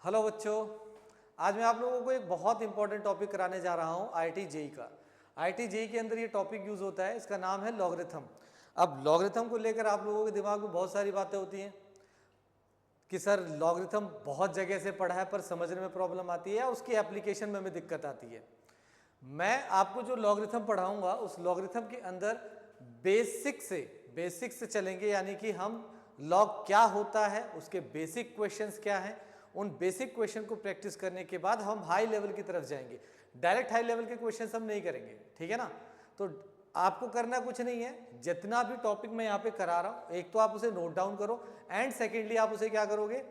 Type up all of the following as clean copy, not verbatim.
Hello बच्चों, आज मैं आप लोगों को एक बहुत इंपॉर्टेंट टॉपिक कराने जा रहा हूँ आईआईटी जेईई का। आईआईटी जेईई के अंदर ये टॉपिक यूज होता है, इसका नाम है लॉगरिथम। अब लॉगरिथम को लेकर आप लोगों के दिमाग में बहुत सारी बातें होती हैं कि सर लॉगरिथम बहुत जगह से पढ़ा है पर समझने में प्रॉब्लम आती है या उसकी एप्लीकेशन में हमें दिक्कत आती है। मैं आपको जो लॉगरिथम पढ़ाऊंगा उस लॉगरिथम के अंदर बेसिक से चलेंगे, यानी कि हम लॉग क्या होता है, उसके बेसिक क्वेश्चंस क्या हैं, उन बेसिक क्वेश्चन को प्रैक्टिस करने के बाद हम हाई लेवल की तरफ जाएंगे। डायरेक्ट हाई लेवल के क्वेश्चंस हम नहीं करेंगे, ठीक है ना। तो आपको करना कुछ नहीं है, जितना भी टॉपिक मैं यहाँ पे करा रहा हूँ एक तो आप उसे नोट डाउन करो एंड सेकेंडली आप उसे क्या करोगे,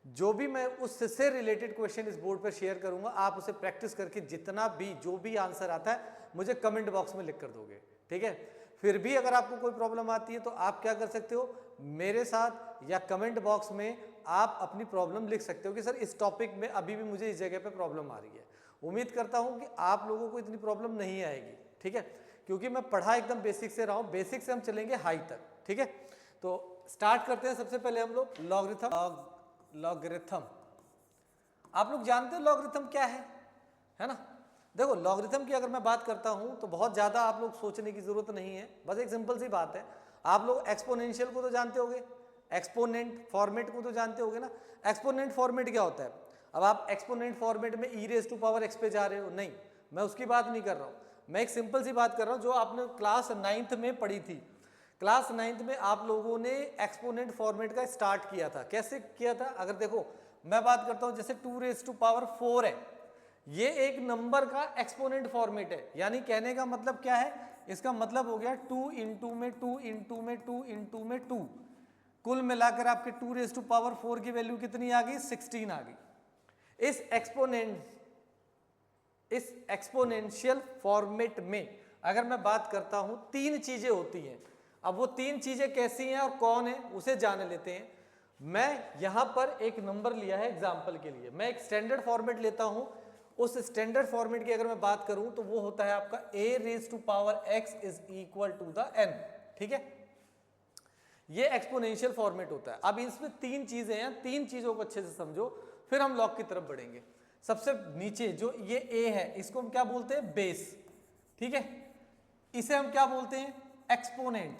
जो भी मैं उससे रिलेटेड क्वेश्चन इस बोर्ड पर शेयर करूंगा आप उसे प्रैक्टिस करके जितना भी जो भी आंसर आता है मुझे कमेंट बॉक्स में लिख कर दोगे, ठीक है। फिर भी अगर आपको कोई प्रॉब्लम आती है तो आप क्या कर सकते हो, मेरे साथ या कमेंट बॉक्स में आप अपनी प्रॉब्लम लिख सकते हो कि सर इस टॉपिक में अभी भी मुझे इस जगह पे प्रॉब्लम आ रही है। उम्मीद करता हूं कि आप लोगों को इतनी प्रॉब्लम नहीं आएगी, ठीक है, क्योंकि मैं पढ़ा एकदम बेसिक से रहा हूं। बेसिक से हम चलेंगे हाई तक, ठीक है। तो स्टार्ट करते हैं। सबसे पहले हम लोग लॉगरिथम। आप लोग जानते हो लॉगरिथम क्या है ना। देखो लॉगरिथम की अगर मैं बात करता हूं तो बहुत ज्यादा आप लोग सोचने की जरूरत नहीं है, बस एक सिंपल सी बात है। आप लोग एक्सपोनेंशियल को तो जानते होंगे, एक्सपोनेंट फॉर्मेट को तो जानते होंगे ना। एक्सपोनेंट फॉर्मेट क्या होता है? अब आप एक्सपोनेंट फॉर्मेट में e raise to power x पे जा रहे हो, नहीं, मैं उसकी बात नहीं कर रहा हूं। मैं एक सिंपल सी बात कर रहा हूं जो आपने क्लास 9th में पढ़ी थी। क्लास 9th में आप लोगों ने एक्सपोनेंट फॉर्मेट का स्टार्ट किया था। कैसे किया था? अगर देखो मैं बात करता हूं जैसे 2 रेज़ टू पावर 4 है, ये एक नंबर का एक्सपोनेंट फॉर्मेट है। यानी कहने का मतलब क्या है, इसका मतलब हो गया 2 इंटू में 2 इंटू में 2 इंटू में 2, कुल मिलाकर आपके 2 रेज़ टू पावर 4 की वैल्यू कितनी आ गई? 16 आ गई। इस एक्सपोनेंशियल फॉर्मेट में अगर मैं बात करता हूं 3 चीजें होती हैं। अब वो 3 चीजें कैसी हैं और कौन है उसे जान लेते हैं। मैं यहां पर एक नंबर लिया है एग्जांपल के लिए, मैं एक स्टैंडर्ड फॉर्मेट लेता हूं। उस स्टैंडर्ड फॉर्मेट की अगर मैं बात करूं तो वो होता है आपका a raise to power x is equal to the n, ठीक है। ये एक्सपोनेंशियल फॉर्मेट होता है। अब इसमें 3 चीजें हैं, 3 चीजों को अच्छे से समझो फिर हम लॉग की तरफ बढ़ेंगे। सबसे नीचे जो ये a है इसको हम क्या बोलते हैं? बेस, ठीक है। इसे हम क्या बोलते हैं? एक्सपोनेंट,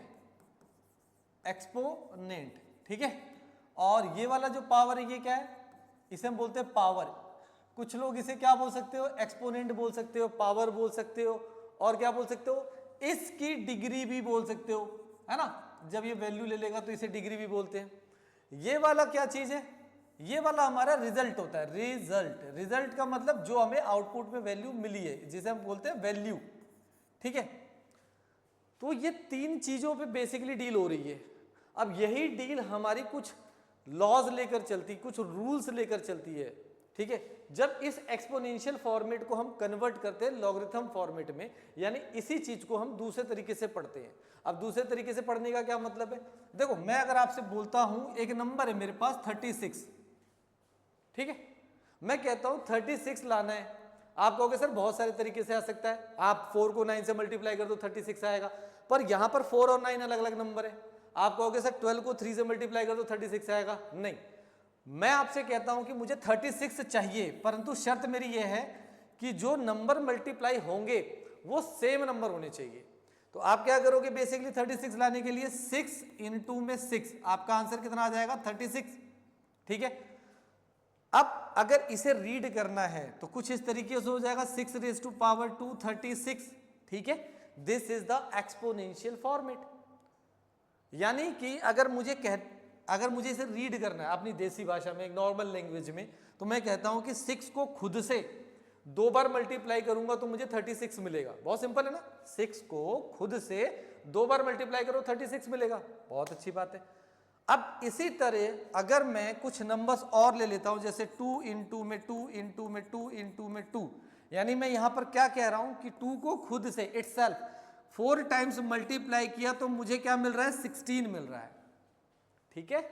ठीक है। और ये वाला जो पावर है ये क्या है? इसे हम बोलते हैं पावर। कुछ लोग इसे क्या बोल सकते हो? एक्सपोनेंट बोल सकते हो, पावर बोल सकते हो, और क्या बोल सकते हो? इसकी डिग्री भी बोल सकते हो, है ना। जब ये वैल्यू ले लेगा तो इसे डिग्री भी बोलते हैं। ये वाला क्या चीज है? ये वाला हमारा रिजल्ट होता है। रिजल्ट का मतलब जो हमें आउटपुट में वैल्यू मिली है, जिसे हम बोलते हैं वैल्यू, ठीक है। तो ये 3 चीजों पे बेसिकली डील हो रही है। अब यही डील हमारी कुछ लॉज लेकर चलती, कुछ रूल्स लेकर चलती है, ठीक है। जब इस एक्सपोनेंशियल फॉर्मेट को हम कन्वर्ट करते हैं लॉगरिथम फॉर्मेट में, यानी इसी चीज को हम दूसरे तरीके से पढ़ते हैं। अब दूसरे तरीके से पढ़ने का क्या मतलब है? देखो मैं अगर आपसे बोलता हूं एक नंबर है मेरे पास 36, ठीक है, मैं कहता हूं 36 लाना है। आप कहोगे सर बहुत सारे तरीके से आ सकता है, आप 4 को 9 से मल्टीप्लाई कर दो 36 आएगा, पर यहां पर 4 और 9 अलग अलग नंबर है। आप कहोगे सर 12 को 3 से मल्टीप्लाई कर दो 36 आएगा, नहीं। मैं आपसे कहता हूं कि मुझे 36 चाहिए, परंतु शर्त मेरी यह है कि जो नंबर मल्टीप्लाई होंगे वो सेम नंबर होने चाहिए। तो आप क्या करोगे बेसिकली 36 लाने के लिए 6 इंटू में 6, आपका आंसर कितना आ जाएगा? 36, ठीक है। अब अगर इसे रीड करना है तो कुछ इस तरीके से हो जाएगा 6 रेज़ टू पावर 2 36, ठीक है। This is the exponential format. यानी कि अगर मुझे इसे रीड करना है अपनी देसी भाषा में, एक नॉर्मल लैंग्वेज में, तो मैं कहता हूं कि 6 को खुद से 2 बार मल्टीप्लाई करूंगा तो मुझे 36 मिलेगा। बहुत सिंपल है ना। 6 को खुद से 2 बार मल्टीप्लाई करो 36 मिलेगा, बहुत अच्छी बात है। अब इसी तरह अगर मैं कुछ नंबर्स और ले लेता हूं, जैसे 2 इंटू में 2 इंटू में 2 इंटू में 2, यानी मैं यहां पर क्या कह रहा हूं कि 2 को खुद से इटसेल्फ 4 टाइम्स मल्टीप्लाई किया तो मुझे क्या मिल रहा है? 16 मिल रहा है, ठीक है।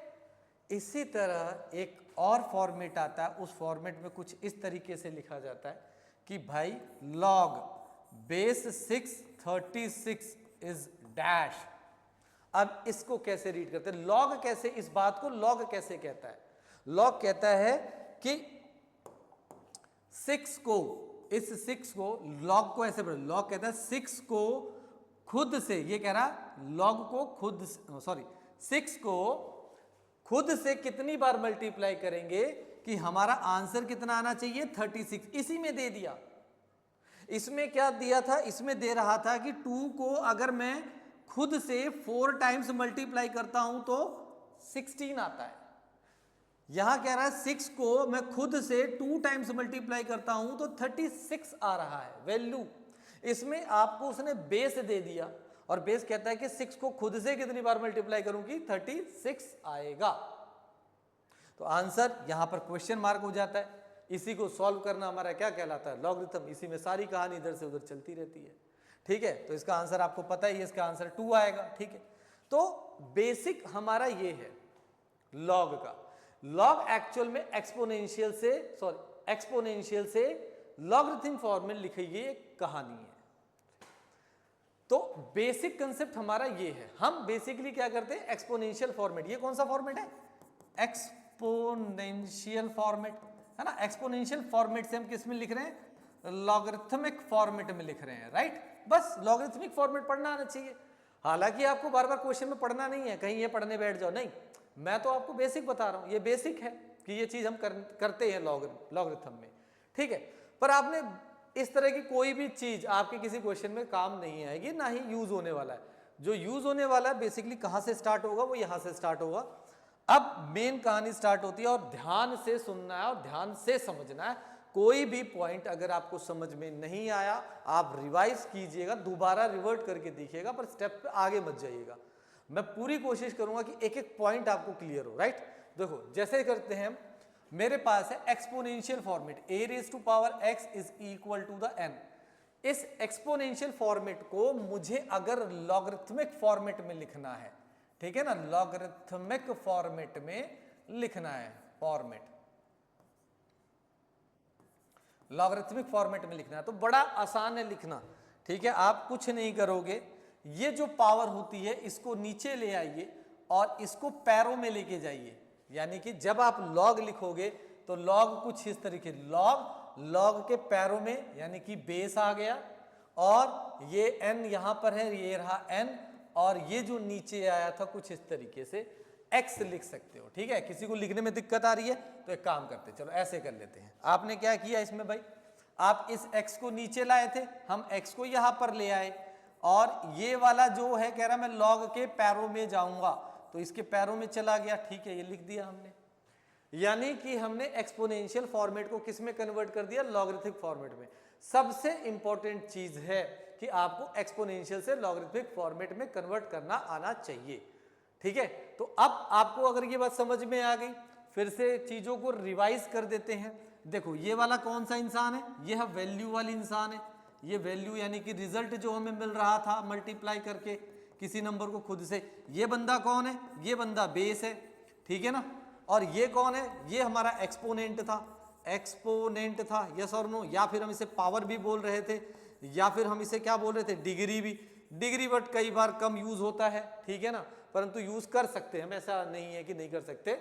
इसी तरह एक और फॉर्मेट आता है, उस फॉर्मेट में कुछ इस तरीके से लिखा जाता है कि भाई लॉग बेस 6 36 इज डैश। अब इसको कैसे रीड करते हैं? लॉग कैसे, इस बात को लॉग कैसे कहता है? लॉग कहता है कि 6 को, इस 6 को, लॉग को ऐसे पढ़ो, लॉग कहता है 6 को खुद से, ये कह रहा लॉग को खुद, सॉरी 6 को खुद से कितनी बार मल्टीप्लाई करेंगे कि हमारा आंसर कितना आना चाहिए 36। इसी में दे दिया। इसमें क्या दिया था, इसमें दे रहा था कि 2 को अगर मैं खुद से 4 टाइम्स मल्टीप्लाई करता हूं तो 16 आता है। यहां कह रहा है 6 को मैं खुद से 2 टाइम्स मल्टीप्लाई करता हूं तो 36 आ रहा है वैल्यू। इसमें आपको उसने बेस दे दिया और बेस कहता है कि 6 को खुद से कितनी बार मल्टीप्लाई करूं कि 36 आएगा। तो आंसर यहां पर क्वेश्चन मार्क हो जाता है। इसी को सॉल्व करना हमारा क्या कहलाता है, लॉगरिथम। इसी में सारी कहानी इधर से उधर चलती रहती है। ठीक है, तो इसका आंसर आपको पता ही है, इसका आंसर 2 आएगा। ठीक है, तो बेसिक हमारा ये है लॉग का। लॉग एक्चुअल में एक्सपोनेंशियल से, सॉरी एक्सपोनेंशियल से लॉगरिथम फॉर्म में लिखी गई एक कहानी है। तो बेसिक कंसेप्ट हमारा ये है। हम बेसिकली क्या करते हैं, एक्सपोनेंशियल फॉर्मेट। ये कौन सा फॉर्मेट है, एक्सपोनेंशियल फॉर्मेट है ना। एक्सपोनेंशियल फॉर्मेट से हम किस में लिख रहे हैं, लॉगरिथमिक फॉर्मेट में लिख रहे हैं, राइट। बस लॉगरिथमिक फॉर्मेट पढ़ना आना चाहिए। हालांकि आपको बार बार क्वेश्चन में पढ़ना नहीं है, कहीं ये पढ़ने बैठ जाओ, नहीं, मैं तो आपको बेसिक बता रहा हूं। ये बेसिक है कि ये चीज हम करते हैं लॉगरिथम में। ठीक है, पर आपने इस तरह की कोई भी चीज आपके किसी क्वेश्चन में काम नहीं आएगी, ना ही यूज होने वाला है। जो यूज होने वाला है बेसिकली कहां से स्टार्ट होगा, वो यहां से स्टार्ट होगा। अब मेन कहानी स्टार्ट होती है और ध्यान से सुनना है और ध्यान से समझना है। कोई भी पॉइंट अगर आपको समझ में नहीं आया, आप रिवाइज कीजिएगा, दोबारा रिवर्ट करके देखिएगा, पर स्टेप पे आगे मत जाइएगा। मैं पूरी कोशिश करूंगा कि एक एक पॉइंट आपको क्लियर हो, राइट। देखो जैसे करते हैं, मेरे पास है exponential format, a raise to power x is equal to the n। इस एक्सपोनेंशियल फॉर्मेट को मुझे अगर लॉगरिथमिक फॉर्मेट में लिखना है, ठीक है ना, लॉगरिथमिक फॉर्मेट में लिखना है, फॉर्मेट लॉगरिथमिक फॉर्मेट में लिखना है तो बड़ा आसान है लिखना। ठीक है, आप कुछ नहीं करोगे, ये जो पावर होती है इसको नीचे ले आइए और इसको पैरों में लेके जाइए। यानी कि जब आप लॉग लिखोगे तो लॉग कुछ इस तरीके, लॉग के पैरों में, यानी कि बेस आ गया और ये n यहां पर है, ये रहा n, और ये जो नीचे आया था कुछ इस तरीके से x लिख सकते हो। ठीक है, किसी को लिखने में दिक्कत आ रही है तो एक काम करते हैं, चलो ऐसे कर लेते हैं। आपने क्या किया इसमें भाई, आप इस x को नीचे लाए थे, हम x को यहां पर ले आए और ये वाला जो है कह रहा मैं लॉग के पैरों में जाऊंगा, तो इसके पैरों में चला गया। ठीक है, ये लिख दिया हमने। यानी कि हमने एक्सपोनेंशियल फॉर्मेट को किस में कन्वर्ट कर दिया, लॉगरिथमिक फॉर्मेट में। सबसे इंपॉर्टेंट चीज है कि आपको एक्सपोनेंशियल से लॉगरिथमिक फॉर्मेट में कन्वर्ट करना आना चाहिए। ठीक है, तो अब आपको अगर ये बात समझ में आ गई, फिर से चीजों को रिवाइज कर देते हैं। देखो ये वाला कौन सा इंसान है, ये है वैल्यू वाली इंसान है। ये वैल्यू यानी कि रिजल्ट जो हमें मिल रहा था मल्टीप्लाई करके किसी नंबर को खुद से, ये बंदा कौन है, ये बंदा बेस है। ठीक है ना, और ये कौन है, ये हमारा एक्सपोनेंट था, एक्सपोनेंट था, यस और नो, या फिर हम इसे पावर भी बोल रहे थे, या फिर हम इसे क्या बोल रहे थे, डिग्री भी। डिग्री बट कई बार कम यूज होता है, ठीक है ना, परंतु यूज कर सकते हैं हम, ऐसा नहीं है कि नहीं कर सकते,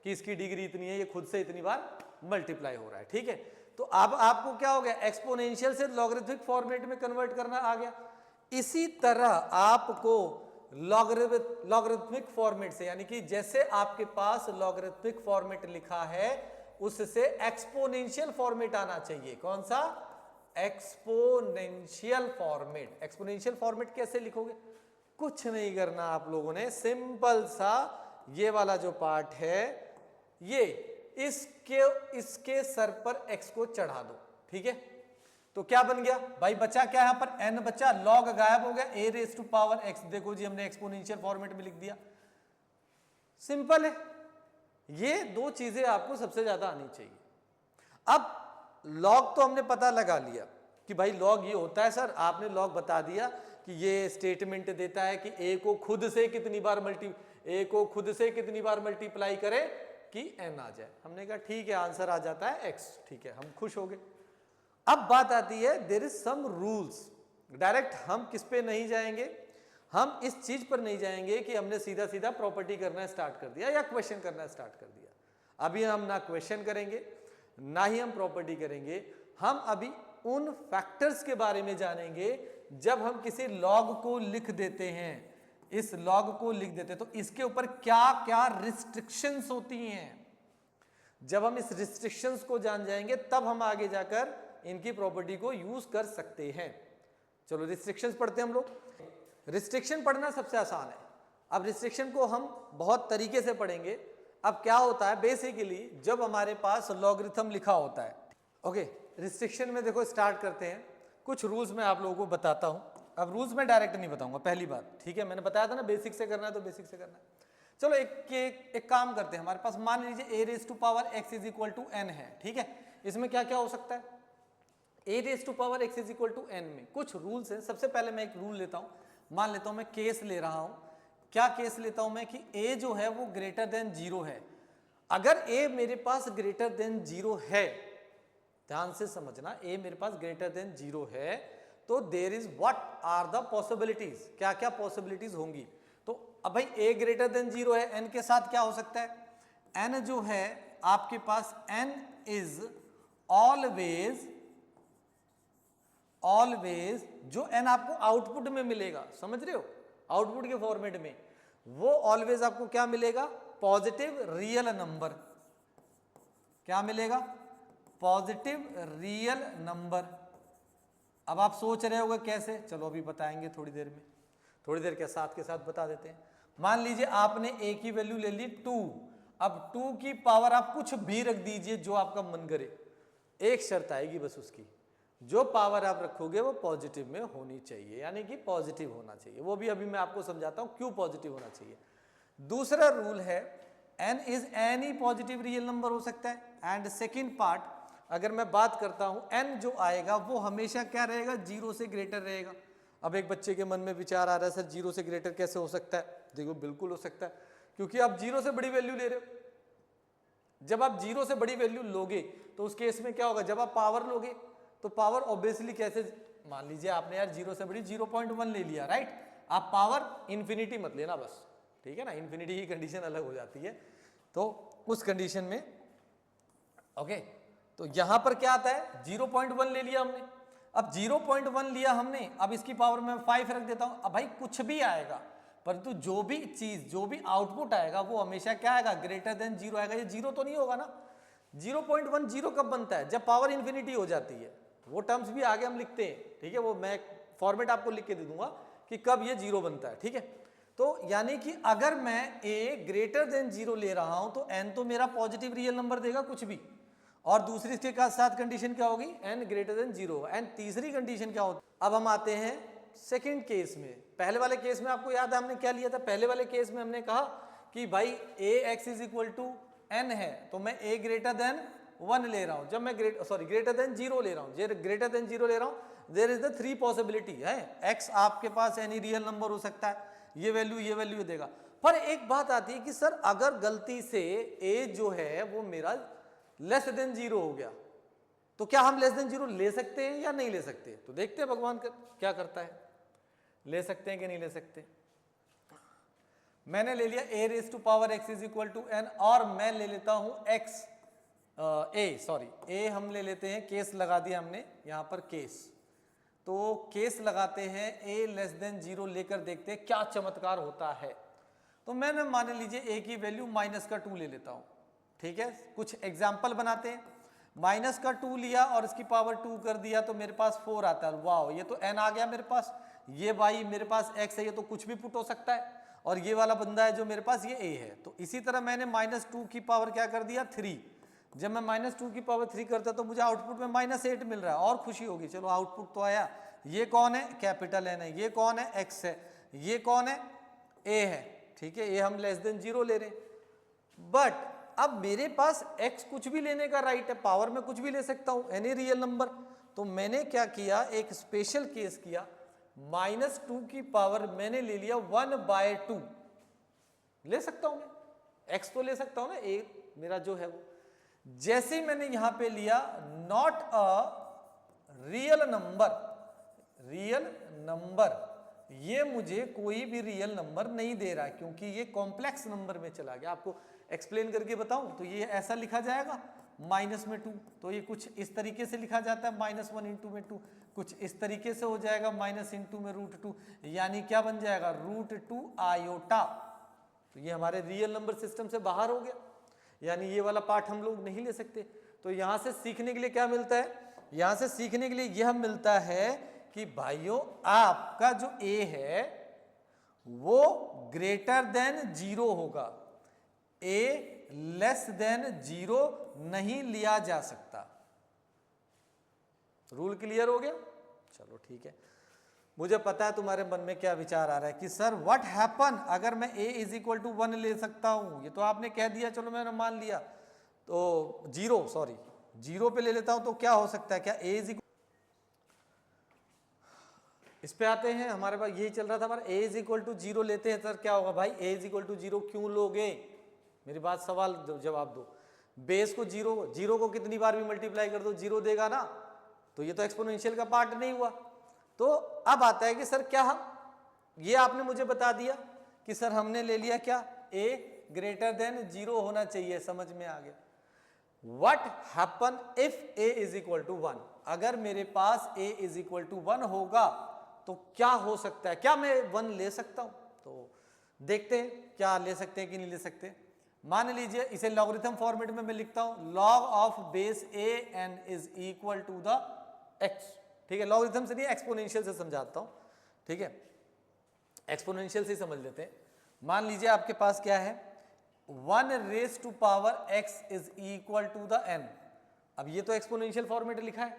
कि इसकी डिग्री इतनी है, ये खुद से इतनी बार मल्टीप्लाई हो रहा है। ठीक है, तो अब आपको क्या हो गया, एक्सपोनेंशियल से लॉगरिथमिक फॉर्मेट में कन्वर्ट करना आ गया। इसी तरह आपको लॉगरिथमिक फॉर्मेट से, यानी कि जैसे आपके पास लॉगरिथमिक फॉर्मेट लिखा है उससे एक्सपोनेंशियल फॉर्मेट आना चाहिए। कौन सा, एक्सपोनेंशियल फॉर्मेट। एक्सपोनेंशियल फॉर्मेट कैसे लिखोगे, कुछ नहीं करना आप लोगों ने, सिंपल सा ये वाला जो पार्ट है, ये इसके सर पर x को चढ़ा दो। ठीक है, तो क्या बन गया भाई, बचा क्या यहां पर, n बचा, log गायब हो गया, a raise to power x। देखो जी हमने एक्सपोनेंशियल फॉर्मेट में लिख दिया, सिंपल है। ये दो चीजें आपको सबसे ज्यादा आनी चाहिए। अब log तो हमने पता लगा लिया कि भाई log ये होता है सर, आपने log बता दिया कि ये स्टेटमेंट देता है कि a को खुद से कितनी बार मल्टीप्लाई करे कि n आ जाए। हमने कहा ठीक है, आंसर आ जाता है x। ठीक है, हम खुश हो गए। अब बात आती है, there is some rules. Direct हम किस पे नहीं जाएंगे, हम इस चीज पर नहीं जाएंगे कि हमने सीधा प्रॉपर्टी करना स्टार्ट कर दिया या क्वेश्चन करना स्टार्ट कर दिया। अभी हम ना क्वेश्चन करेंगे ना ही हम प्रॉपर्टी करेंगे। हम अभी उन फैक्टर्स के बारे में जानेंगे जब हम किसी लॉग को लिख देते हैं, इस लॉग को लिख देते हैं तो इसके ऊपर क्या क्या रिस्ट्रिक्शंस होती हैं। जब हम इस रिस्ट्रिक्शंस को जान जाएंगे तब हम आगे जाकर इनकी प्रॉपर्टी को यूज कर सकते हैं। चलो रिस्ट्रिक्शंस पढ़ते हैं हम लोग। रिस्ट्रिक्शन पढ़ना सबसे आसान है। अब रिस्ट्रिक्शन को हम बहुत तरीके से पढ़ेंगे। अब क्या होता है बेसिकली जब हमारे पास लॉगरिथम लिखा होता है, ओके, रिस्ट्रिक्शन में देखो स्टार्ट करते हैं। कुछ रूल्स मैं आप लोगों को बताता हूं। अब रूल्स में डायरेक्ट नहीं बताऊंगा, पहली बात, ठीक है, मैंने बताया था ना बेसिक से करना है तो बेसिक से करना है। चलो एक काम करते हैं। हमारे पास मान लीजिए a raise to power x is equal to n है, ठीक है। इसमें क्या क्या हो सकता है, a raise to power x is equal to n में कुछ रूल्स हैं। सबसे पहले मैं एक रूल लेता हूं, मान लेता हूं मैं केस ले रहा हूं। क्या केस लेता हूं मैं कि a जो है वो ग्रेटर देन 0 है। अगर a मेरे पास ग्रेटर देन 0 है, ध्यान से समझना, a मेरे पास ग्रेटर देन 0 है तो there is what are the possibilities, क्या क्या पॉसिबिलिटीज होंगी। तो अब भाई a ग्रेटर देन 0 है, n के साथ क्या हो सकता है, n जो है आपके पास n इज ऑलवेज जो n आपको आउटपुट में मिलेगा, समझ रहे हो, आउटपुट के फॉर्मेट में, वो ऑलवेज आपको क्या मिलेगा, पॉजिटिव रियल नंबर। क्या मिलेगा, पॉजिटिव रियल नंबर। अब आप सोच रहे होगे कैसे, चलो अभी बताएंगे थोड़ी देर में, थोड़ी देर के साथ बता देते हैं। मान लीजिए आपने a की वैल्यू ले ली 2, अब 2 की पावर आप कुछ भी रख दीजिए जो आपका मन करे, एक शर्त आएगी बस उसकी, जो पावर आप रखोगे वो पॉजिटिव में होनी चाहिए, यानी कि पॉजिटिव होना चाहिए। वो भी अभी मैं आपको समझाता हूं क्यों पॉजिटिव होना चाहिए। दूसरा रूल है n is any positive real number हो सकता है। एंड सेकेंड पार्ट, अगर मैं बात करता हूं n जो आएगा वो हमेशा क्या रहेगा, 0 से ग्रेटर रहेगा। अब एक बच्चे के मन में विचार आ रहा है सर 0 से ग्रेटर कैसे हो सकता है, देखो बिल्कुल हो सकता है, क्योंकि आप 0 से बड़ी वैल्यू ले रहे हो। जब आप 0 से बड़ी वैल्यू लोगे तो उस केस में क्या होगा, जब आप पावर लोगे तो पावर ऑब्वियसली कैसे, मान लीजिए आपने यार 0 से बड़ी 0.1 ले लिया, राइट, आप पावर इंफिनिटी मत लेना बस, ठीक है ना, इंफिनिटी की कंडीशन अलग हो जाती है। तो उस कंडीशन में ओके, तो यहां पर क्या आता है, 0.1 ले लिया हमने। अब 0.1 लिया हमने, अब इसकी पावर में 5 रख देता हूं। अब भाई कुछ भी आएगा, परंतु जो भी चीज, जो भी आउटपुट आएगा वो हमेशा क्या आएगा, ग्रेटर देन 0 आएगा। ये 0 तो नहीं होगा ना, 0.1 0 कब बनता है, जब पावर इंफिनिटी हो जाती है। वो टर्म्स भी आगे हम लिखते हैं, ठीक है, वो मैं फॉर्मेट आपको लिख के दे दूंगा कि कब ये 0 बनता है, ठीक है। तो यानी कि अगर मैं a ग्रेटर देन 0 ले रहा हूं तो n तो मेरा पॉजिटिव रियल नंबर देगा कुछ भी, और दूसरी इसके साथ कंडीशन क्या होगी, n ग्रेटर देन 0। एंड तीसरी कंडीशन क्या होती है, अब हम आते हैं सेकंड केस में। पहले वाले केस में आपको याद है हमने क्या लिया था, पहले वाले केस में हमने कहा कि भाई ax is equal to n है तो मैं a ग्रेटर देन 1 ले रहा हूं। जब मैं ग्रेटर देन 0 ले रहा हूं, ग्रेटर देन 0 ले रहा हूं, देयर इज द 3 पॉसिबिलिटी है, x आपके पास एनी रियल नंबर हो सकता है, ये वैल्यू देगा। पर एक बात आती है कि सर अगर गलती से a जो है वो मेरा लेस देन 0 हो गया तो क्या हम लेस देन 0 ले सकते हैं या नहीं ले सकते, तो देखते हैं भगवान क्या करता है, ले सकते हैं कि नहीं ले सकते। मैंने ले लिया a raise to power x is equal to n, और मैं ले लेता हूं a हम ले लेते हैं, केस लगा दिया हमने यहां पर केस, तो केस लगाते हैं a लेस देन 0 लेकर देखते हैं क्या चमत्कार होता है। तो मैंने मान लीजिए a की वैल्यू -2 ले लेता हूं, ठीक है, कुछ एग्जाम्पल बनाते हैं। -2 लिया और इसकी पावर 2 कर दिया तो मेरे पास 4 आता है, वाह, ये तो n आ गया मेरे पास, ये भाई मेरे पास x है, ये तो कुछ भी पुट हो सकता है, और ये वाला बंदा है जो मेरे पास ये a है। तो इसी तरह मैंने -2 की पावर क्या कर दिया, 3। जब मैं -2 की पावर 3 करता तो मुझे आउटपुट में -8 मिल रहा है, और खुशी होगी, चलो आउटपुट तो आया। ये कौन है, कैपिटल N है, ये कौन है, x है, ये कौन है, a है, ठीक है, ये हम लेस देन 0 ले रहे हैं। बट अब मेरे पास x कुछ भी लेने का राइट है, पावर में कुछ भी ले सकता हूं, एनी रियल नंबर। तो मैंने क्या किया, एक स्पेशल केस किया, -2 की पावर मैंने ले लिया 1/2 ले सकता हूं मैं, x तो ले सकता हूं ना, a मेरा जो है वो। जैसे ही मैंने यहां पे लिया नॉट अ रियल नंबर, ये मुझे कोई भी रियल नंबर नहीं दे रहा है क्योंकि ये कॉम्प्लेक्स नंबर में चला गया। आपको एक्सप्लेन करके बताऊं तो ये ऐसा लिखा जाएगा माइनस में 2, तो ये कुछ इस तरीके से लिखा जाता है -1 इंटू में 2, कुछ इस तरीके से हो जाएगा माइनस इंटू में √2, यानी क्या बन जाएगा √2 आयोटा। तो ये हमारे रियल नंबर सिस्टम से बाहर हो गया, यानी ये वाला पार्ट हम लोग नहीं ले सकते। तो यहां से सीखने के लिए क्या मिलता है, यहां से सीखने के लिए यह मिलता है कि भाइयों आपका जो a है वो ग्रेटर देन 0 होगा, a लेस देन 0 नहीं लिया जा सकता। रूल क्लियर हो गया? चलो ठीक है। मुझे पता है तुम्हारे मन में क्या विचार आ रहा है कि सर व्हाट हैपन अगर मैं a इज इक्वल टू 1 ले सकता हूं, ये तो आपने कह दिया, चलो मैंने मान लिया, तो 0 पे ले लेता हूं तो क्या हो सकता है, क्या a इज इक्वल, इस पे आते हैं, हमारे पास यही चल रहा था हमारा, a इज इक्वल टू 0 लेते हैं सर क्या होगा भाई, a इज इक्वल टू 0 क्यों लोगे, मेरी बात सवाल जवाब दो। बेस को 0 को कितनी बार भी मल्टीप्लाई कर दो 0 देगा ना, तो ये तो एक्सपोनेंशियल का पार्ट नहीं हुआ। तो अब आता है कि सर क्या ये आपने मुझे बता दिया कि सर हमने ले लिया क्या, a ग्रेटर देन 0 होना चाहिए, समझ में आ गया। What happen if a is equal to 1, अगर मेरे पास a इज इक्वल टू 1 होगा तो क्या हो सकता है, क्या मैं 1 ले सकता हूं, तो देखते हैं क्या ले सकते हैं कि नहीं ले सकते। मान लीजिए इसे लॉगरिथम फॉर्मेट में मैं लिखता हूं, log of base a n is equal to the x, ठीक है, लॉगरिथम से नहीं एक्सपोनेंशियल से समझाता हूं, ठीक है, एक्सपोनेंशियल से समझ लेते हैं। मान लीजिए आपके पास क्या है, 1 raise to power x is equal to the n, अब ये तो एक्सपोनेंशियल फॉर्मेट लिखा है।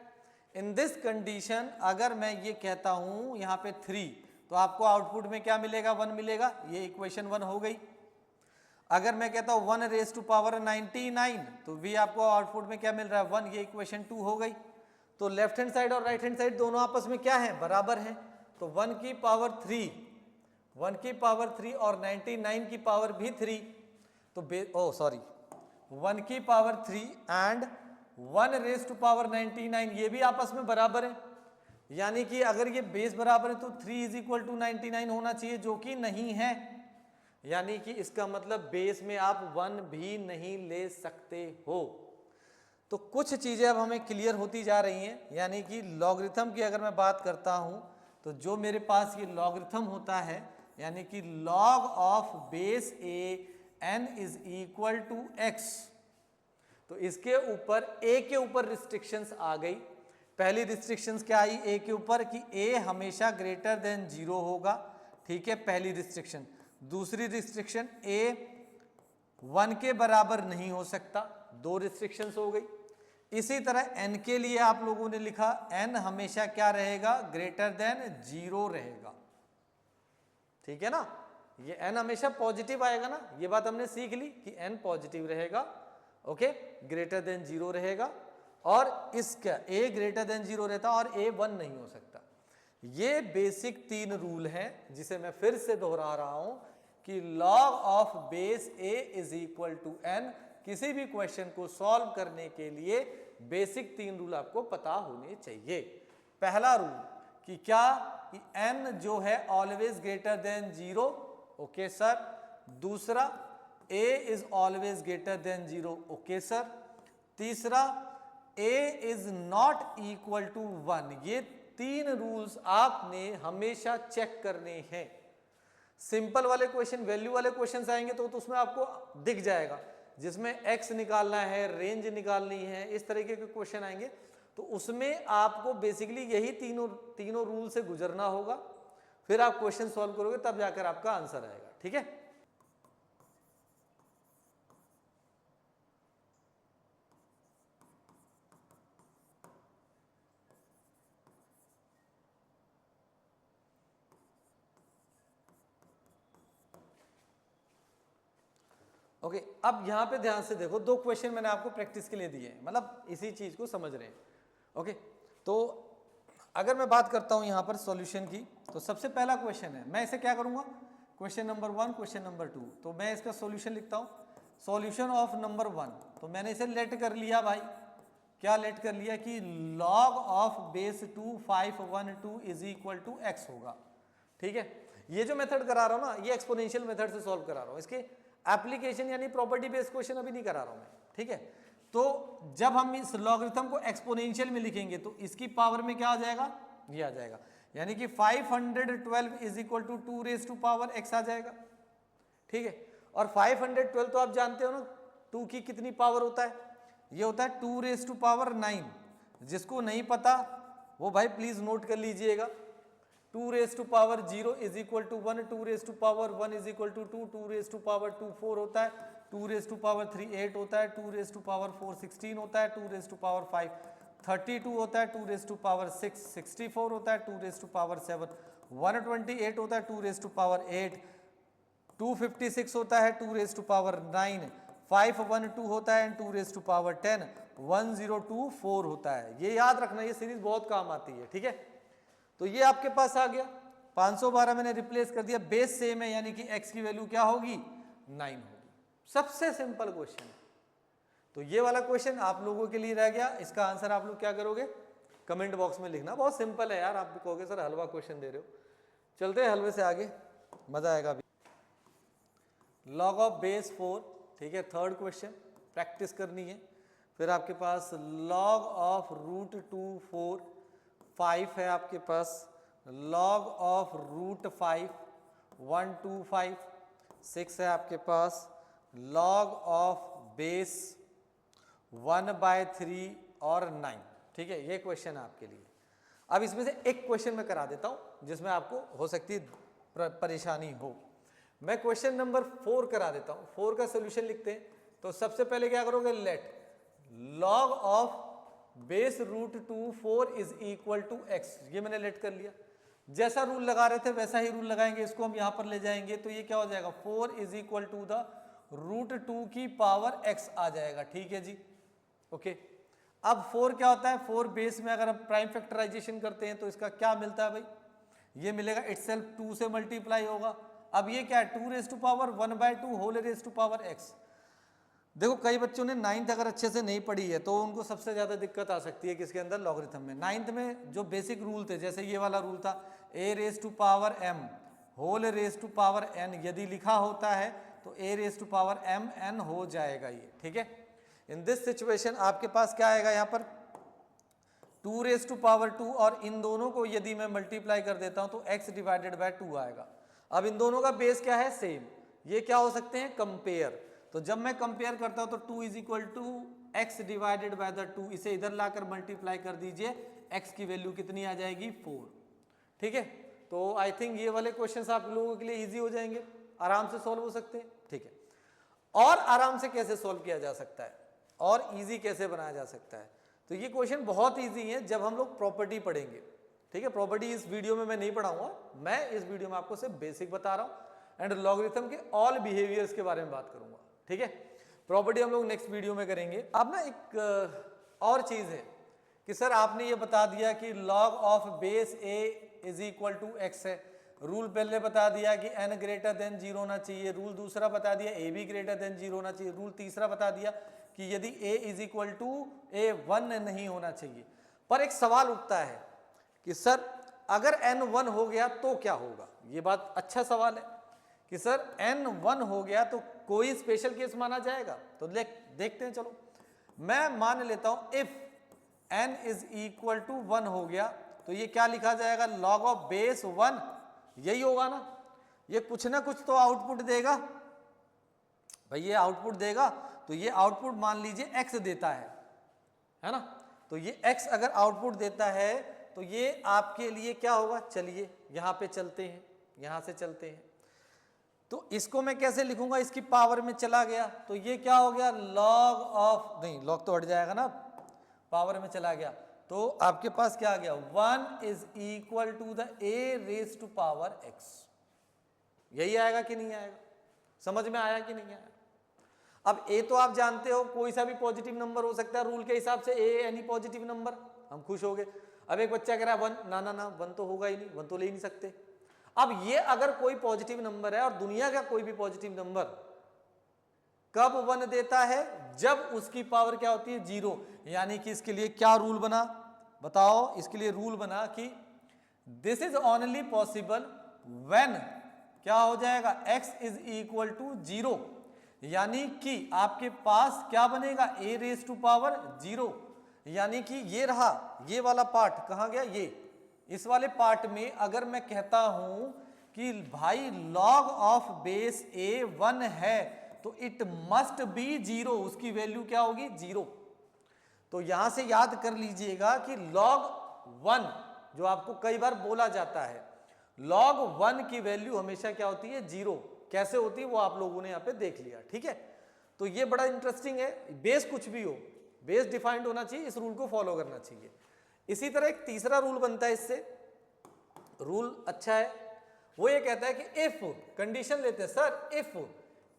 इन दिस कंडीशन अगर मैं ये कहता हूं यहां पे 3, तो आपको आउटपुट में क्या मिलेगा, 1 मिलेगा, ये इक्वेशन 1 हो गई। अगर मैं कहता हूं 1 रेज टू पावर 99, तो भी आपको आउटपुट में क्या मिल रहा है, 1, ये इक्वेशन 2 हो गई। तो लेफ्ट हैंड साइड और राइट हैंड साइड दोनों आपस में क्या है, बराबर है, तो 1 की पावर 3 और 99 की पावर भी 3, तो 1 की power 3 and 1 raise to power 99 ये भी आपस में बराबर है, यानी कि अगर ये बेस बराबर है तो 3 इज इक्वल टू 99 होना चाहिए, जो कि नहीं है, यानी कि इसका मतलब बेस में आप 1 भी नहीं ले सकते हो। तो कुछ चीजें अब हमें क्लियर होती जा रही हैं, यानी कि लॉगरिथम की अगर मैं बात करता हूं तो जो मेरे पास ये लॉगरिथम होता है, यानी कि log of base a n is equal to x, तो इसके ऊपर a के ऊपर रिस्ट्रिक्शंस आ गई। पहली रिस्ट्रिक्शंस क्या आई a के ऊपर कि a हमेशा ग्रेटर देन 0 होगा, ठीक है, पहली रिस्ट्रिक्शन। दूसरी रिस्ट्रिक्शन a 1 के बराबर नहीं हो सकता, 2 रिस्ट्रिक्शंस हो गई। इसी तरह n के लिए आप लोगों ने लिखा n हमेशा क्या रहेगा, ग्रेटर देन 0 रहेगा, ठीक है ना, ये n हमेशा पॉजिटिव आएगा ना, ये बात हमने सीख ली कि n पॉजिटिव रहेगा, ओके, ग्रेटर देन 0 रहेगा, और इसका a ग्रेटर देन 0 रहता और a 1 नहीं हो सकता। ये बेसिक 3 रूल हैं, जिसे मैं फिर से दोहरा रहा हूं कि log of base a is equal to n, किसी भी क्वेश्चन को सॉल्व करने के लिए बेसिक 3 रूल आपको पता होने चाहिए। पहला रूल कि क्या, कि n जो है always greater than 0, okay sir. दूसरा a इज always greater than 0, okay sir. तीसरा a इज नॉट इक्वल टू 1, ये 3 रूल्स आपने हमेशा चेक करने हैं। सिंपल वाले क्वेश्चन, वैल्यू वाले क्वेश्चन आएंगे तो उसमें आपको दिख जाएगा, जिसमें x निकालना है, रेंज निकालनी है, इस तरीके के क्वेश्चन आएंगे, तो उसमें आपको बेसिकली यही तीनों रूल से गुजरना होगा, फिर आप क्वेश्चन सॉल्व करोगे तब जाकर आपका आंसर आएगा, ठीक है। ओके, अब यहां पे ध्यान से देखो, 2 क्वेश्चन मैंने आपको प्रैक्टिस के लिए दिए हैं, मतलब इसी चीज को समझ रहे हैं, ओके। तो अगर मैं बात करता हूं यहां पर सॉल्यूशन की, तो सबसे पहला क्वेश्चन है, मैं इसे क्या करूंगा, क्वेश्चन नंबर 1, क्वेश्चन नंबर 2, तो मैं इसका सॉल्यूशन लिखता हूं, सॉल्यूशन ऑफ नंबर 1, तो मैंने इसे लेट कर लिया भाई, क्या लेट कर लिया कि log of base 2 512 is equal to x होगा, ठीक है। ये जो मेथड करा रहा हूं ना, ये एक्सपोनेंशियल मेथड से सॉल्व करा रहा हूं, इसके एप्लीकेशन यानी प्रॉपर्टी बेस्ड क्वेश्चन अभी नहीं करा रहा हूं मैं, ठीक है। तो जब हम इस लॉगरिथम को एक्सपोनेंशियल में लिखेंगे तो इसकी पावर में क्या आ जाएगा, ये आ जाएगा, यानी कि 512 is equal to 2 raise to power x आ जाएगा। ठीक है, और 512 तो आप जानते हो ना 2 की कितनी पावर होता है, ये होता है 2 रेज टू पावर 9। जिसको नहीं पता वो भाई प्लीज नोट कर लीजिएगा। 2 raise to power 0 is equal to 1, 2 raise to power 1 is equal to 2, 2 raise to power 2 4 होता है, 2 रेज टू पावर 3 8 होता है, 2 रेज टू पावर 4 16 होता है, 2 रेज टू पावर 5 32 होता है, 2 रेज टू पावर 6 64 होता है, 2 रेज टू पावर 7 128 होता है, 2 रेज टू पावर 8 256 होता है, 2 रेज टू पावर 9 512 होता है, 2 रेज टू पावर 10 1024 होता है। ये याद रखना, ये सीरीज बहुत काम आती है। ठीक है, तो ये आपके पास आ गया 512 मैंने रिप्लेस कर दिया, बेस सेम है यानी कि x की वैल्यू क्या होगी 9 होगी। सबसे सिंपल क्वेश्चन है। तो ये वाला क्वेश्चन आप लोगों के लिए रह गया, इसका आंसर आप लोग क्या करोगे कमेंट बॉक्स में लिखना। बहुत सिंपल है यार, आप भी कहोगे सर हलवा क्वेश्चन दे रहे हो। चलते हैं हलवे से आगे, मजा आएगा अभी। लॉग ऑफ बेस 4, ठीक है, थर्ड क्वेश्चन प्रैक्टिस करनी है। फिर आपके पास लॉग ऑफ रूट 2 4 5 है आपके पास, लॉग ऑफ रूट 5 1 2 5 6 है आपके पास, लॉग ऑफ बेस 1/3 और 9। ठीक है, ये क्वेश्चन है आपके लिए। अब इसमें से एक क्वेश्चन मैं करा देता हूं जिसमें आपको हो सकती है परेशानी हो। मैं क्वेश्चन नंबर 4 करा देता हूं। 4 का सोल्यूशन लिखते हैं। तो सबसे पहले क्या करोगे, let log of base root 2 4 is equal to x, ये मैंने लेट कर लिया। जैसा रूल लगा रहे थे वैसा ही रूल लगाएंगे, इसको हम यहां पर ले जाएंगे तो ये क्या हो जाएगा 4 is equal to the root 2 की पावर x आ जाएगा। ठीक है जी, ओके। अब 4 क्या होता है, 4 बेस में अगर हम प्राइम फैक्टराइजेशन करते हैं तो इसका क्या मिलता है भाई, ये मिलेगा इटसेल्फ 2 से मल्टीप्लाई होगा। अब ये क्या है 2 raise to power 1/2 whole raise to power x। देखो कई बच्चों ने 9th अगर अच्छे से नहीं पढ़ी है तो उनको सबसे ज्यादा दिक्कत आ सकती है किसके अंदर, लॉगरिथम में। 9th में जो बेसिक रूल थे, जैसे ये वाला रूल था a raise to power m whole raise to power n, यदि लिखा होता है तो a raise to power m n हो जाएगा ये। ठीक है, इन दिस सिचुएशन आपके पास क्या आएगा यहाँ पर 2 रेज टू पावर 2, और इन दोनों को यदि मैं मल्टीप्लाई कर देता हूं तो x डिवाइडेड बाय 2 आएगा। अब इन दोनों का बेस क्या है, सेम। ये क्या हो सकते हैं, कंपेयर। तो जब मैं कंपेयर करता हूं तो 2 is equal to x divided by the 2, इसे इधर लाकर मल्टीप्लाई कर दीजिए, x की वैल्यू कितनी आ जाएगी 4। ठीक है, तो आई थिंक ये वाले क्वेश्चंस आप लोगों के लिए इजी हो जाएंगे, आराम से सॉल्व हो सकते हैं। ठीक है, और आराम से कैसे सॉल्व किया जा सकता है और इजी कैसे बनाया जा सकता है, तो ये क्वेश्चन बहुत इजी है जब हम लोग प्रॉपर्टी पढ़ेंगे। ठीक है, प्रॉपर्टी इस वीडियो में मैं नहीं पढ़ाऊंगा, मैं इस वीडियो में आपको सिर्फ बेसिक बता रहा हूं एंड लॉगरिथम के ऑल बिहेवियर्स के बारे में बात करूंगा। ठीक है, प्रॉपर्टी हम लोग नेक्स्ट वीडियो में करेंगे। अब ना एक और चीज है कि सर आपने ये बता दिया कि log of base a is equal to x है। रूल पहले बता दिया कि n ग्रेटर देन 0 होना चाहिए, रूल दूसरा बता दिया a भी ग्रेटर देन 0 होना चाहिए, रूल तीसरा बता दिया कि यदि a is equal to a 1 नहीं होना चाहिए। पर एक सवाल उठता है कि सर अगर n 1 हो गया तो क्या होगा। ये बात अच्छा सवाल है कि सर n 1 हो गया तो कोई स्पेशल केस माना जाएगा। तो देखते हैं, चलो मैं मान लेता हूं if n is equal to 1 हो गया तो ये क्या लिखा जाएगा, लॉग ऑफ बेस 1, यही होगा ना। ये कुछ ना कुछ तो आउटपुट देगा भाई, ये आउटपुट देगा। तो ये आउटपुट मान लीजिए x देता है ना। तो ये x अगर आउटपुट देता है तो ये आपके लिए क्या होगा, चलिए यहां पे चलते हैं, यहां से चलते हैं। तो इसको मैं कैसे लिखूंगा, इसकी पावर में चला गया तो ये क्या हो गया, लॉग ऑफ, नहीं लॉग तो हट जाएगा ना, पावर में चला गया तो आपके पास क्या आ गया 1 is equal to the a raise to power x। यही आएगा कि नहीं आएगा, समझ में आया कि नहीं आया। अब a तो आप जानते हो कोई सा भी पॉजिटिव नंबर हो सकता है, रूल के हिसाब से a एनी पॉजिटिव नंबर, हम खुश हो गए। अब एक बच्चा कह रहा है 1, ना 1 तो होगा ही नहीं, 1 तो ले ही नहीं सकते। अब ये अगर कोई पॉजिटिव नंबर है और दुनिया का कोई भी पॉजिटिव नंबर कब 1 देता है, जब उसकी पावर क्या होती है 0। यानी कि इसके लिए क्या रूल बना, बताओ। इसके लिए रूल बना कि this is only possible when क्या हो जाएगा x इज इक्वल टू 0। यानी कि आपके पास क्या बनेगा, a रेज टू पावर 0, यानी कि ये रहा, ये वाला पार्ट कहाँ गया, ये इस वाले पार्ट में अगर मैं कहता हूं कि भाई log ऑफ बेस a 1 है तो इट मस्ट बी 0, उसकी वैल्यू क्या होगी 0। तो यहां से याद कर लीजिएगा कि log 1 जो आपको कई बार बोला जाता है, log 1 की वैल्यू हमेशा क्या होती है 0। कैसे होती है वो आप लोगों ने यहां पे देख लिया, ठीक है। तो ये बड़ा इंटरेस्टिंग है, बेस कुछ भी हो, बेस डिफाइंड होना चाहिए, इस रूल को फॉलो करना चाहिए। इसी तरह एक तीसरा रूल बनता है इससे, रूल अच्छा है, वो ये कहता है कि इफ, कंडीशन लेते हैं sir, if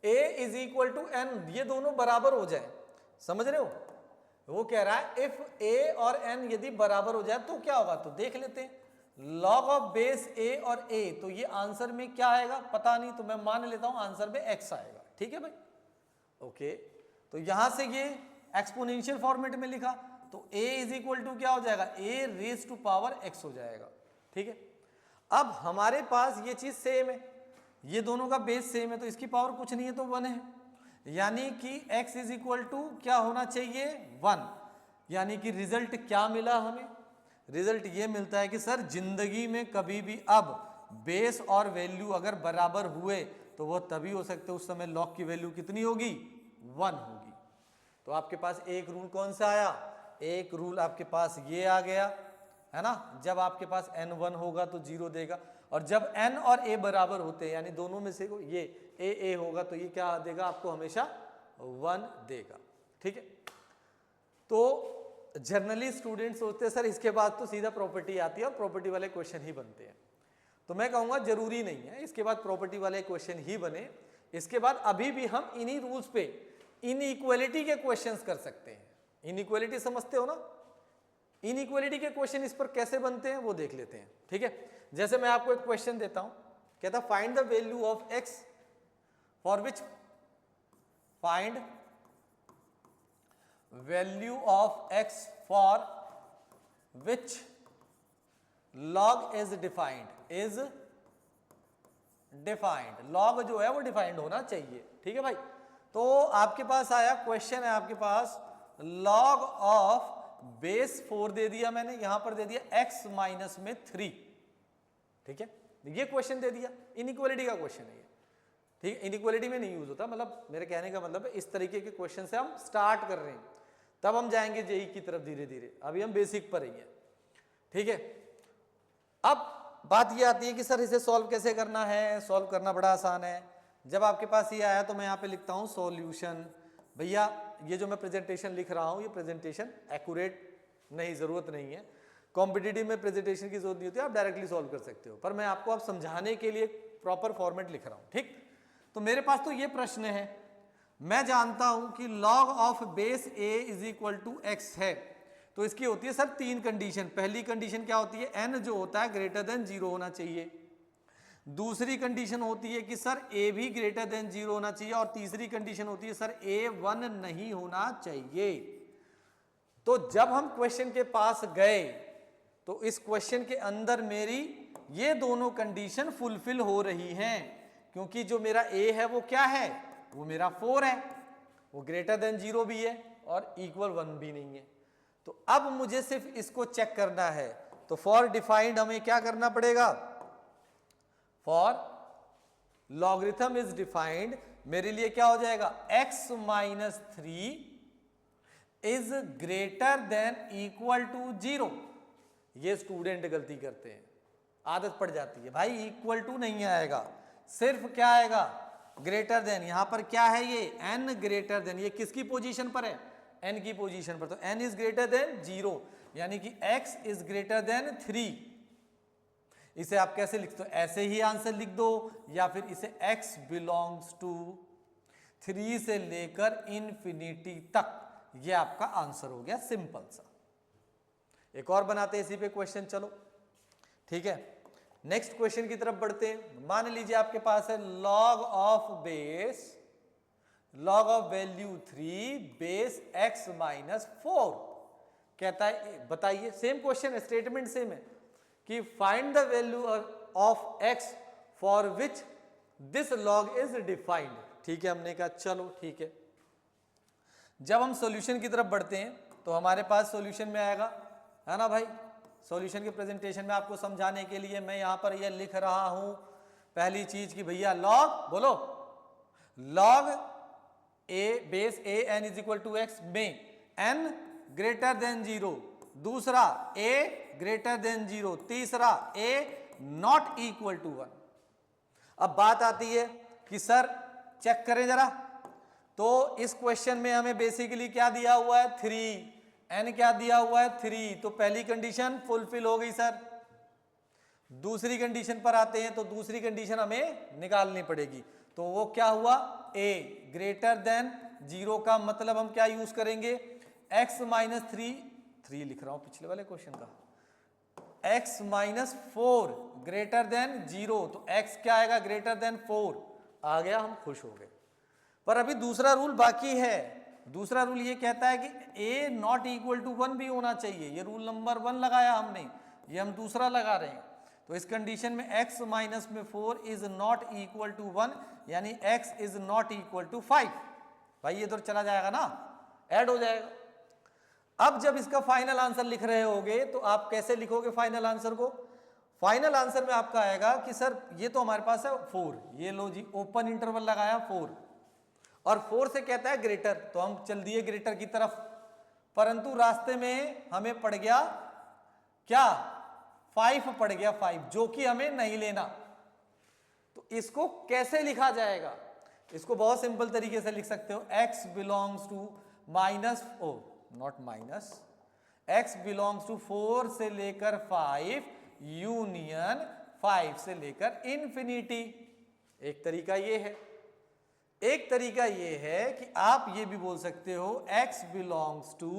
a is equal to n, ये दोनों बराबर हो जाए, समझ रहे हो, वो कह रहा है इफ a और n यदि बराबर हो जाए तो क्या होगा, तो देख लेते हैं। log ऑफ बेस a और a, तो ये आंसर में क्या आएगा पता नहीं, तो मैं मान लेता हूं आंसर में x आएगा, ठीक है भाई, ओके। तो यहां से ये एक्सपोनेंशियल फॉर्मेट में लिखा, तो a इज इक्वल टू क्या हो जाएगा, a raise to power x हो जाएगा, ठीक है। अब हमारे पास ये चीज सेम है, ये दोनों का बेस सेम है, तो इसकी पावर कुछ नहीं है तो 1 है, यानी कि x इज इक्वल टू क्या होना चाहिए 1। यानी कि रिजल्ट क्या मिला हमें, रिजल्ट ये मिलता है कि सर जिंदगी में कभी भी अब बेस और वैल्यू अगर बराबर हुए तो वो तभी हो सकते, उस समय log की वैल्यू कितनी होगी 1 होगी। तो आपके पास एक रूल कौन सा आया, एक रूल आपके पास ये आ गया है ना, जब आपके पास n 1 होगा तो 0 देगा, और जब n और a बराबर होते हैं यानी दोनों में से ये a होगा तो ये क्या देगा आपको, हमेशा 1 देगा, ठीक है। तो जनरली स्टूडेंट सोचते हैं सर इसके बाद तो सीधा प्रॉपर्टी आती है और प्रॉपर्टी वाले क्वेश्चन ही बनते हैं, तो मैं कहूंगा जरूरी नहीं है इसके बाद प्रॉपर्टी वाले क्वेश्चन ही बने, इसके बाद अभी भी हम इन्हीं रूल्स पे इनइक्वालिटी के क्वेश्चंस कर सकते हैं। इनइक्वालिटी समझते हो ना, इनइक्वालिटी के क्वेश्चन इस पर कैसे बनते हैं वो देख लेते हैं, ठीक है। जैसे मैं आपको एक क्वेश्चन देता हूं, कहता find the value of x for which, find value of x for which log is defined, is defined, log जो है वो डिफाइंड होना चाहिए, ठीक है भाई। तो आपके पास आया क्वेश्चन है आपके पास log ऑफ बेस 4 दे दिया मैंने, यहां पर दे दिया x माइनस में 3, ठीक है, ये क्वेश्चन दे दिया, इनइक्वालिटी का क्वेश्चन है ये, ठीक है। इनइक्वालिटी में नहीं यूज होता, मतलब मेरे कहने का मतलब है इस तरीके के क्वेश्चन से हम स्टार्ट कर रहे हैं, तब हम जाएंगे जेई की तरफ धीरे धीरे, अभी हम बेसिक पर ही है, ठीक है। अब बात ये आती है कि सर इसे सॉल्व कैसे करना है, सॉल्व करना बड़ा आसान है। जब आपके पास ये आया तो मैं यहाँ पे लिखता हूँ सॉल्यूशन। भैया ये जो मैं प्रेजेंटेशन लिख रहा हूँ ये प्रेजेंटेशन एक्यूरेट नहीं, जरूरत नहीं है, कॉम्पिटिटिव में प्रेजेंटेशन की जरूरत नहीं होती, आप डायरेक्टली सॉल्व कर सकते हो, पर मैं आपको अब समझाने के लिए प्रॉपर फॉर्मेट लिख रहा हूँ, ठीक। तो मेरे पास तो ये प्रश्न है, मैं जानता हूं कि log of base a is equal to x है, तो इसकी होती है सर 3 कंडीशन। पहली कंडीशन क्या होती है, n जो होता है ग्रेटर देन 0 होना चाहिए, दूसरी कंडीशन होती है कि सर a भी ग्रेटर देन 0 होना चाहिए, और तीसरी कंडीशन होती है सर a 1 नहीं होना चाहिए। तो जब हम क्वेश्चन के पास गए तो इस क्वेश्चन के अंदर मेरी ये दोनों कंडीशन फुलफिल हो रही हैं, क्योंकि जो मेरा a है वो क्या है, वो मेरा 4 है, वो ग्रेटर देन 0 भी है और इक्वल 1 भी नहीं है। तो अब मुझे सिर्फ इसको चेक करना है, तो फॉर डिफाइंड हमें क्या करना पड़ेगा, फॉर लॉगरिथम इज डिफाइंड, मेरे लिए क्या हो जाएगा x minus 3 is greater than equal to 0। ये स्टूडेंट गलती करते हैं, आदत पड़ जाती है, भाई इक्वल टू नहीं आएगा, सिर्फ क्या आएगा ग्रेटर देन। यहां पर क्या है ये n ग्रेटर देन, ये किसकी पोजीशन पर है, n की पोजीशन पर, तो n इज ग्रेटर देन 0, यानी कि x इज ग्रेटर देन 3। इसे आप कैसे लिखते हो, ऐसे ही आंसर लिख दो, या फिर इसे x बिलोंग्स टू 3 से लेकर इंफिनिटी तक, ये आपका आंसर हो गया, सिंपल सा। एक और बनाते हैं इसी पे क्वेश्चन, चलो ठीक है। नेक्स्ट क्वेश्चन की तरफ बढ़ते हैं। मान लीजिए आपके पास है log of base, log of value 3 base x minus 4, कहता है बताइए, सेम क्वेश्चन है, स्टेटमेंट सेम है कि find the value of x for which this log is defined, ठीक है, हमने कहा चलो ठीक है। जब हम सॉल्यूशन की तरफ बढ़ते हैं तो हमारे पास सॉल्यूशन में आएगा, है ना भाई। सॉल्यूशन के प्रेजेंटेशन में आपको समझाने के लिए मैं यहां पर यह लिख रहा हूं पहली चीज कि भैया लॉग, बोलो log a base a n is equal to x में एन ग्रेटर देन 0, दूसरा ए ग्रेटर देन 0, तीसरा ए नॉट इक्वल टू 1। अब बात आती है कि सर चेक करें जरा, तो इस क्वेश्चन में हमें बेसिकली क्या दिया हुआ है 3, एन क्या दिया हुआ है 3, तो पहली कंडीशन फुलफिल हो गई सर। दूसरी कंडीशन पर आते हैं तो दूसरी कंडीशन हमें निकालनी पड़ेगी, तो वो क्या हुआ ए ग्रेटर देन 0 का मतलब हम क्या यूज करेंगे x माइनस 3 लिख रहा हूं पिछले वाले क्वेश्चन का, x माइनस 4 ग्रेटर देन 0, तो x क्या आएगा ग्रेटर देन 4 आ गया, हम खुश हो गए। पर अभी दूसरा रूल बाकी है। दूसरा रूल ये कहता है कि a नॉट इक्वल टू 1 भी होना चाहिए। ये रूल नंबर 1 लगाया हमने, ये हम दूसरा लगा रहे हैं। तो इस कंडीशन में x माइनस में 4 इज नॉट इक्वल टू 1, यानी x is not equal to 5। भाई ये इधर चला जाएगा ना, ऐड हो जाएगा। अब जब इसका फाइनल आंसर लिख रहे होगे तो आप कैसे लिखोगे फाइनल आंसर को? फाइनल आंसर में आपका आएगा कि सर ये तो हमारे पास है 4, ये लो जी ओपन इंटरवल लगाया 4, और 4 से कहता है ग्रेटर, तो हम चल दिए ग्रेटर की तरफ, परंतु रास्ते में हमें पड़ गया क्या 5 पड़ गया 5, जो कि हमें नहीं लेना। तो इसको कैसे लिखा जाएगा? इसको बहुत सिंपल तरीके से लिख सकते हो, x belongs to minus not minus, x belongs to 4 से लेकर 5 यूनियन 5 से लेकर इंफिनिटी। एक तरीका ये है। एक तरीका ये है कि आप ये भी बोल सकते हो x बिलोंग्स टू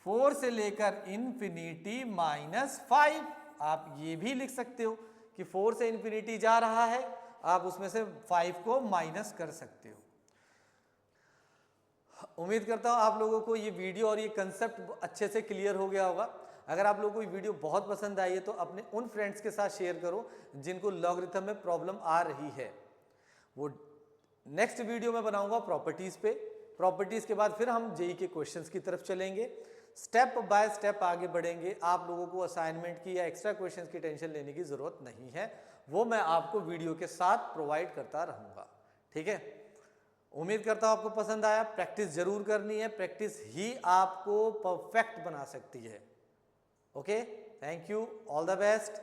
4 से लेकर इंफिनिटी माइनस 5। आप ये भी लिख सकते हो कि 4 से इंफिनिटी जा रहा है, आप उसमें से 5 को माइनस कर सकते हो। उम्मीद करता हूं आप लोगों को ये वीडियो और ये कंसेप्ट अच्छे से क्लियर हो गया होगा। अगर आप लोगों को ये वीडियो बहुत पसंद आई है तो अपने उन फ्रेंड्स के साथ शेयर करो जिनको लॉगरिथम में प्रॉब्लम आ रही है। वो नेक्स्ट वीडियो में बनाऊंगा प्रॉपर्टीज पे। प्रॉपर्टीज के बाद फिर हम जेई के क्वेश्चंस की तरफ चलेंगे, स्टेप बाय स्टेप आगे बढ़ेंगे। आप लोगों को असाइनमेंट की या एक्स्ट्रा क्वेश्चंस की टेंशन लेने की जरूरत नहीं है, वो मैं आपको वीडियो के साथ प्रोवाइड करता रहूंगा। ठीक है, उम्मीद करता हूं आपको पसंद आया। प्रैक्टिस जरूर करनी है, प्रैक्टिस ही आपको परफेक्ट बना सकती है। Okay, thank you, all the best.